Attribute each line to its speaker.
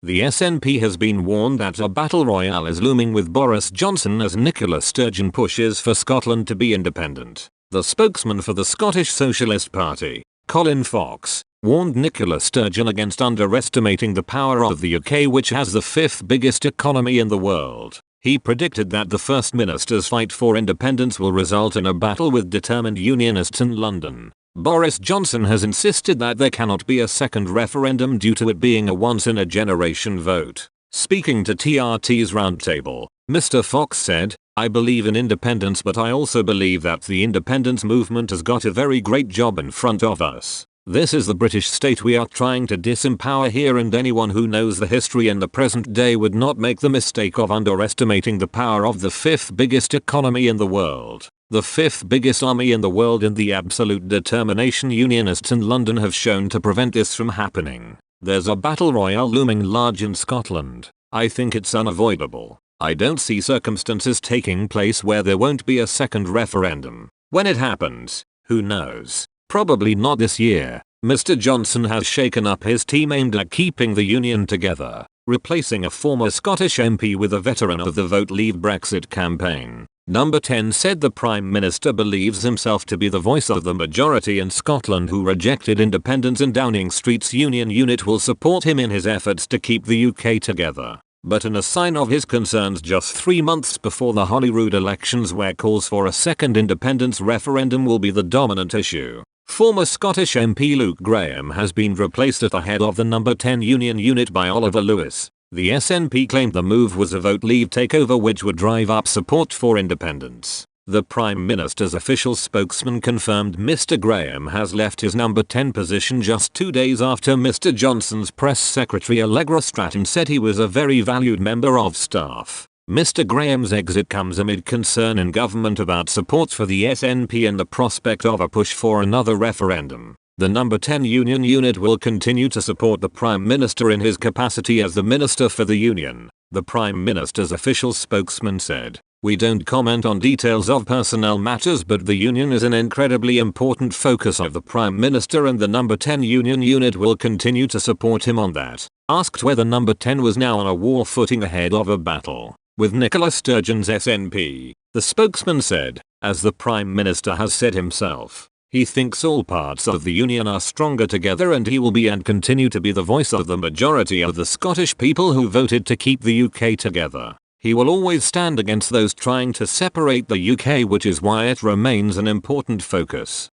Speaker 1: The SNP has been warned that a battle royale is looming with Boris Johnson as Nicola Sturgeon pushes for Scotland to be independent. The spokesman for the Scottish Socialist Party, Colin Fox, warned Nicola Sturgeon against underestimating the power of the UK, which has the 5th biggest economy in the world. He predicted that the First Minister's fight for independence will result in a battle with determined unionists in London. Boris Johnson has insisted that there cannot be a second referendum due to it being a once-in-a-generation vote. Speaking to TRT's Roundtable, Mr. Fox said, "I believe in independence, but I also believe that the independence movement has got a very great job in front of us. This is the British state we are trying to disempower here, and anyone who knows the history in the present day would not make the mistake of underestimating the power of the 5th biggest economy in the world. The 5th biggest army in the world, and the absolute determination unionists in London have shown to prevent this from happening. There's a battle royale looming large in Scotland. I think it's unavoidable. I don't see circumstances taking place where there won't be a second referendum. When it happens, who knows? Probably not this year." Mr. Johnson has shaken up his team aimed at keeping the union together, replacing a former Scottish MP with a veteran of the Vote Leave Brexit campaign. Number 10 said the Prime Minister believes himself to be the voice of the majority in Scotland who rejected independence, and Downing Street's union unit will support him in his efforts to keep the UK together. But in a sign of his concerns just 3 months before the Holyrood elections, where calls for a second independence referendum will be the dominant issue, former Scottish MP Luke Graham has been replaced at the head of the number 10 union unit by Oliver Lewis. The SNP claimed the move was a vote leave takeover which would drive up support for independence. The Prime Minister's official spokesman confirmed Mr. Graham has left his number 10 position just 2 days after Mr. Johnson's press secretary Allegra Stratton said he was a very valued member of staff. Mr. Graham's exit comes amid concern in government about support for the SNP and the prospect of a push for another referendum. The number 10 union unit will continue to support the Prime Minister in his capacity as the Minister for the Union, the Prime Minister's official spokesman said. "We don't comment on details of personnel matters, but the union is an incredibly important focus of the Prime Minister, and the number 10 union unit will continue to support him on that." Asked whether number 10 was now on a war footing ahead of a battle with Nicola Sturgeon's SNP, the spokesman said, "As the Prime Minister has said himself, he thinks all parts of the union are stronger together, and he will be and continue to be the voice of the majority of the Scottish people who voted to keep the UK together. He will always stand against those trying to separate the UK, which is why it remains an important focus."